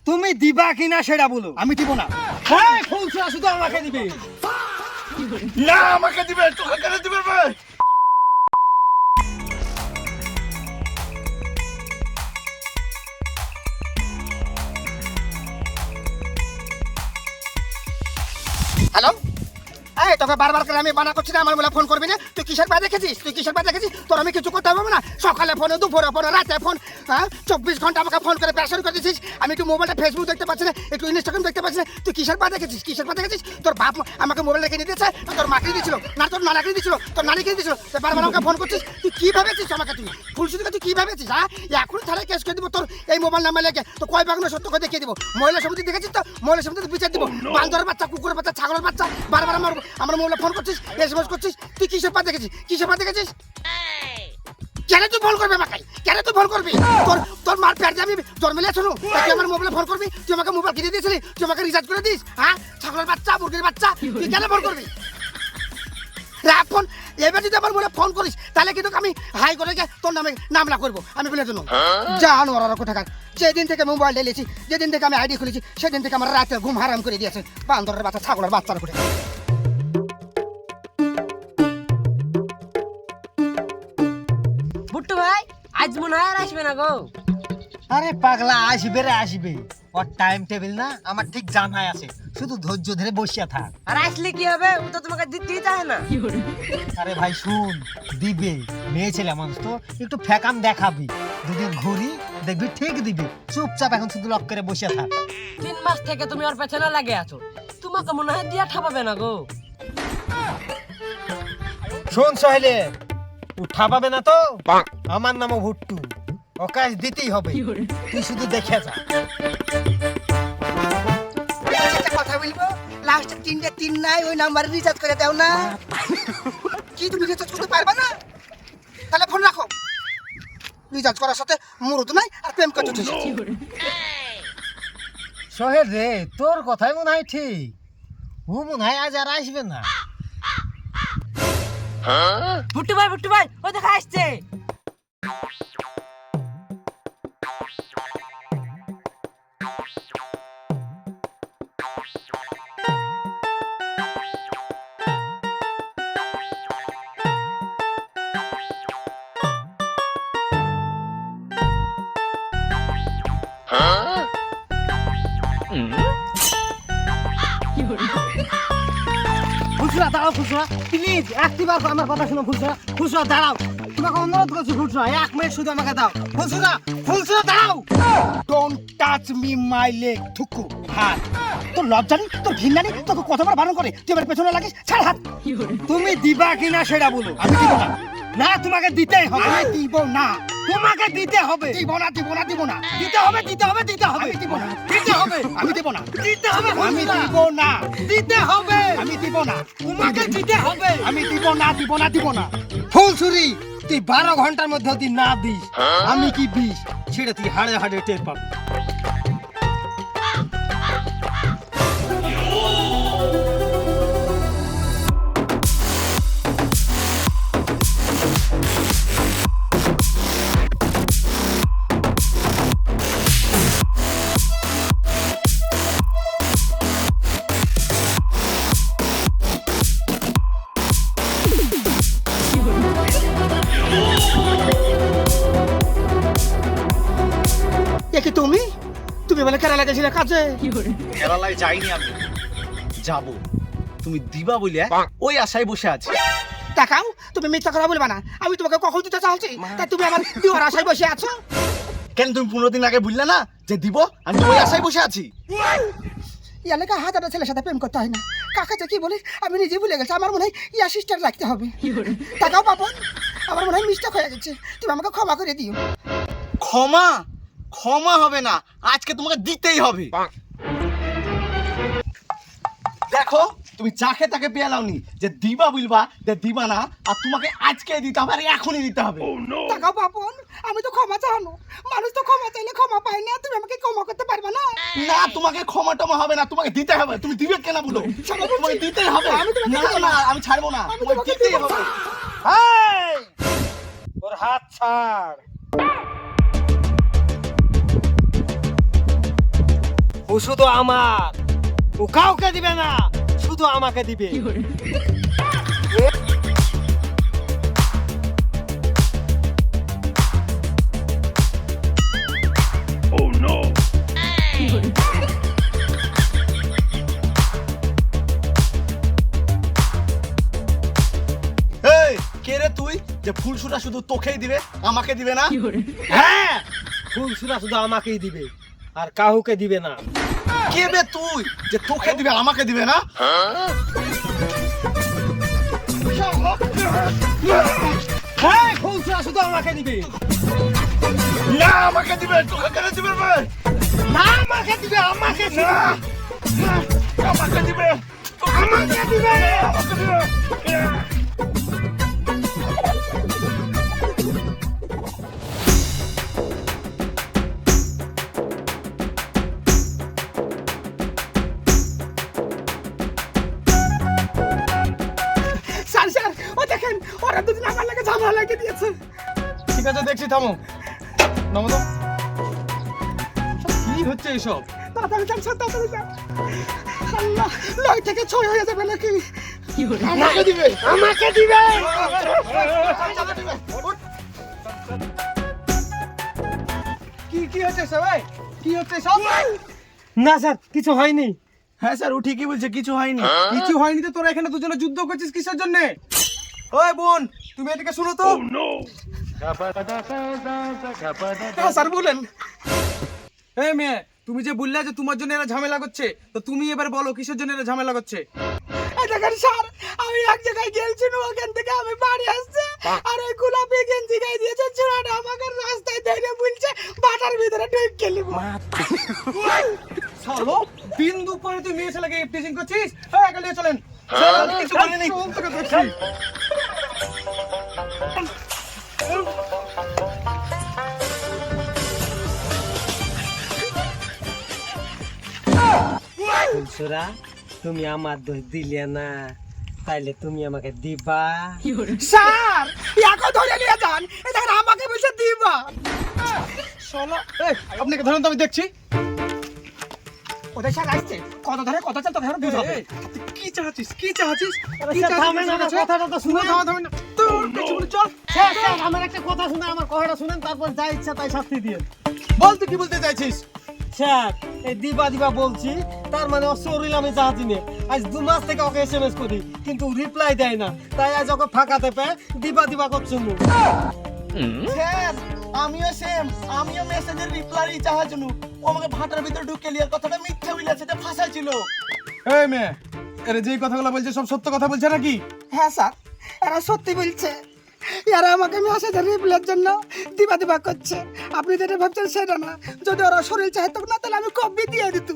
তুমি দিবা কিনা সেটা বলো। আমি দিব না। হ্যাঁ ফুলছড়া শুধু আমাকে দিবে। না আমাকে দিবে, তোকে কেন দিবে ভাই? হ্যালো, এই তোকে বারবার করে আমি মানা করছি না আমার বলে ফোন করবি না। তুই কিসের পা দেখেছিস? তোর আমি কিছু করতে হবে না। সকালে ফোনে, দুপুরে ফোনে, রাতে ফোন, হ্যাঁ 24 ঘন্টা আমাকে ফোন করে প্রেশার করে দিছিস। আমি একটু মোবাইলটা ফেসবুক দেখতে পাচ্ছি না, একটু ইনস্টাগ্রাম দেখতে পাচ্ছি না। তুই কিসের পা দেখেছিস? তোর বাপ আমাকে মোবাইল রেখে দিয়েছে, তোর মাকে দিয়েছিল না, তোর নানাকে দিয়েছিল, তোর নানিকে দিয়েছিল। তুই বারবার আমাকে ফোন করছিস। তুই কি ভেবেছিস আমাকে? তুই ফুলসুদিকে তুই কি ভেবেছিস? হ্যাঁ এখন থানায় কেস করে দিব তোর এই মোবাইল নাম্বার লেগে। তো কয় বাগনো সত্য করে দেখিয়ে দিব। মহিলা সমিতি দেখেছিস তো? মহিলা সমিতি বিচার দিব। বান্দরের বাচ্চা, কুকুরের বাচ্চা, ছাগলের বাচ্চা, বারবার আমার মোবাইলে ফোন করছিস, এসএমএস করছিস। তুই কিসের পা দেখেছিস? কেন তুই ফোন করবি আমাকে? তোর মার পেট দিয়ে আমি জন্মেলে শুনো, তুই আমার মোবাইলে ফোন করবি? তুই আমাকে মোবাইল কিনে দিয়েছিলি, তুই আমাকে রিচার্জ করে দিস। হ্যাঁ ছাগলের বাচ্চা, মুরগির বাচ্চা, তুই কেন ফোন করবি? রাখ ফোন। এবার যদি আমার মোবাইলে ফোন করিস তাহলে কিন্তু আমি হাই করে গিয়ে তোর নামে মামলা করবো। আমি বলে জন্য জানো আর কোথাকার। যেদিন থেকে মোবাইল ঢেলেছি, যেদিন থেকে আমি আইডি খুলেছি, সেদিন থেকে আমার রাতে ঘুম হারাম করে দিয়েছে বান্দরের বাচ্চা, ছাগলের বাচ্চার করে। বুট্টু ভাই আজ মনে হয় আর আসবে না গো। আরে পাগলা, আসবে রে আসবে। ওর টাইম টেবিল না আমার ঠিক জানাই আছে, শুধু ধৈর্য ধরে বসিয়া থাক। আর আসলে কি হবে? ও তো তোমাকে দিতেই চায় না। আরে ভাই শুন, দিবে। মেয়ে ছেলে মানুষ তো একটু ফ্যাকাম দেখাবি, দুদিন ঘুরি দেখবি ঠিক দিবি। চুপচাপ এখন শুধু লক করে বসিয়া থাক। 3 মাস থেকে তুমি ওর পেছনে লাগে আছো, তোমাকে মনে হয় দিয়া ঠাপাবে না গো। শোন সহেলে, উঠা পাবে না তো? আমার নামও ভুট্টু, অকাশ দিতেই হবে। তুই শুধু দেখে যা। একটা কথা বলবো, লাস্টে 3 নাই, ওই নাম্বারে রিচার্জ করে দাও না। কি তুমি রিচার্জ করতে পারবা না? তাহলে ফোন রাখো। রিচার্জ করার সাথে মুরুদ নাই আর প্রেম করতে উঠেছে। সোহেল রে, তোর কথাই মনে হয় ঠিক। ও মনে হয় আজ আর আসবে না। বুট্টু ভাই ও দেখা আসছে। ফুলসুরা দাঁড়াও, ফুলসুরা প্লিজ একটিবার আমার কথা শুনো। ফুলসুরা দাঁড়াও, তোমাকে অনুরোধ করছি। ফুলসুরা 1 মিনিট শুধু আমাকে দাও। ফুলসুরা দাঁড়াও। Don't touch me my leg. থুকু হাত। তোর লজ্জা নেই, তোর ঘৃণা নেই, তোকে কতবার বারণ করে তুই আমার পেছনে লাগিস? ছাড় হাত। তুমি দিবা কিনা সেটা বলো। আমি দিব না। না, তোমাকে দিতেই হবে। আমি দিব না। তোমাকে দিতে হবে। দিব না। দিতে হবে। আমি দিব না। দিতে হবে। আমি দিব না। দিতে হবে। আমি ফুলসুরা। দিব না। দিতে হবে। আমি দিব না। তোমাকে দিতে হবে। আমি দিব না। ফুলসুরি, তুই 12 ঘন্টার মধ্যে যদি না দিস, আমি কি বিষ সেটা তুই হাড়ে হাড়ে টের পাবি। এ কি তুমি বলে কেরালা গেছিলে কাজে? কেরালায় যাইনি আমি, যাব। তুমি দিবা বলে ওই আশায় বসে আছি। দেখাও, তুমি মিথ্যা কথা বলবা না। আমি তোমাকে কখন দিতে চাচ্ছি, তাই তুমি আমার দিওয়ার আশায় বসে আছো। কেন তুমি 15 দিন আগে বললে না যে দিব? আমি তো ওই আশায় বসে আছি। এলাকা হাজারটা ছেলের সাথে প্রেম করতে হয় না। কাকা যে কি বলে আমি নিজে ভুলে গেছি। আমার মনে হয় ইয়া সিস্টার রাখতে হবে। দেখাও পাপন, আমার মনে হয় মিস্টেক হয়ে গেছে। তুমি আমাকে ক্ষমা করে দিও। ক্ষমা হবে না, আজকে তোমাকে দিতেই হবে। দেখো, তুমি যাকে তাকে পেয়ালাওনি যে দিবা বলবা যে দিবা না, আর তোমাকে আজকে দিতে হবে, আর এখনই দিতে হবে। দেখাও পাপন, আমি তো ক্ষমা চাহানো মানুষ, তো ক্ষমা চাইলে ক্ষমা পাই না। তুমি আমাকে ক্ষমা করতে পারবে না? না, তোমাকে ক্ষমা টমা হবে না, তোমাকে দিতে হবে। তুমি দিবে কেন বলো? তোমাকে দিতেই হবে। না, আমি ছাড়বো না, তোমাকে দিতেই হবে। ওর হাত ছাড়। ও শুধু আমার, ও কাউকে দিবে না, শুধু আমাকে দিবে। এই কে রে তুই যে ফুলসুরা শুধু তোকেই দিবে আমাকে দিবে না? হ্যাঁ, ফুলসুরা শুধু আমাকেই দিবে আর কাউকে দিবে না। কে বে তুই যে তোকে দিবে আমাকে দিবে না? হ্যাঁ, ফুলসুরা শুধু আমাকে দিবে। না আমাকে দিবে, তোকে কেন দিবে বে? না, আমাকে দিবে, আমাকে দিবে। আমাকে দিবে, আমাকে দিবে, আমাকে দিবে। স্যার স্যার ও দেখেন ওরা দুদিন আমার লাগে ঝামেলা লাগিয়ে দিয়েছে। ঠিক আছে, দেখছি, থামো। নামো তো। কি হচ্ছে এইসব? তাড়াতাড়ি যান স্যার, তাড়াতাড়ি যান। আল্লাহ, 9 থেকে 6 হয়ে যাবে নাকি? আমাকে দিবে, আমাকে দিবে। কি হচ্ছে সবাই? কি হচ্ছে সব? না স্যার, কিছু হয়নি। হ্যাঁ স্যার ও ঠিকই বলছে, কিছু হয়নি। কিছু হয়নি তো তোরা এখানে দুজনে যুদ্ধ করছিস কিসের জন্য? ওই বোন, তুমি এদিকে শুনো তো। হ্যাঁ স্যার বলেন। এই মেয়ে, তুমি যে বললে যে তোমার জন্য এরা ঝামেলা করছে, তো তুমি এবার বলো কিসের জন্য এরা ঝামেলা করছে? দেখেন স্যার, আমি এক জায়গায় গেছিলাম, ওখান থেকে আমি বাড়ি আসছে আর ওই গোলাপি গেঞ্জি গায়ে দিয়েছে ছোড়াটা আমাকে রাস্তায় ধরে বলছে বাটার ভিতরে ঢুক গেলি। চলো, দিন দুপুরে তুই মেয়ে ছেলেকে টিচিং করছিস? হ্যাঁ, গেলে চলেন। কিছু করিনি। চল, তোকে দেখছি। ফুলসুরা, তুমি আমার দোষ দিলে না, তাইলে তুমি আমাকে দিবা। স্যার, ইয়াকে ধরে নিয়ে যান। এই দেখেন আমাকে বলছে দিবা। চলো, এই আপনাকে ধরুন তো আমি দেখছি। ওদের স্যার আসছে, কত ধরে কত চাল তোকে ধরে বুঝাবে। কি চাচ্ছিস? কি চাচ্ছিস? কি স্যার, থামেন, আমার চাচ্ছিস? কথাটা তো শুনুন। থামেন না। তো কিছু বলে চল। স্যার, স্যার, আমার একটা কথা শুনে, আমার কথাটা শুনেন, তারপর যা ইচ্ছা তাই শাস্তি দিন। বল তুই কি বলতে চাইছিস? স্যার, এই দিবা দিবা বলছি, তার মানে ওর শরীর আমি চাচ্ছি না। আজ 2 মাস থেকে ওকে SMS করি, কিন্তু রিপ্লাই দেয় না, তাই আজ ওকে ফাঁকাতে পেয়ে দিবা দিবা করছি। স্যার আমিও সেম, আমিও মেসেজের রিপ্লাই চাওয়ার জন্য ও আমাকে ভাটার ভিতরে ঢুকে লিয়ার কথাটা মিথ্যা বলেছে, এটা ফাঁসা ছিল। এই মেয়ে, এরা যেই কথাগুলো বলছে সব সত্য কথা বলছে নাকি? হ্যাঁ স্যার, এরা সত্যি বলছে। এরা আমাকে মেসেজের রিপ্লাইয়ের জন্য দিবা দিবা করছে। আপনি যেটা ভাবছেন সেটা না। যদি ওরা শরীর চাইতো না তাহলে আমি কবি দিয়ে দিত।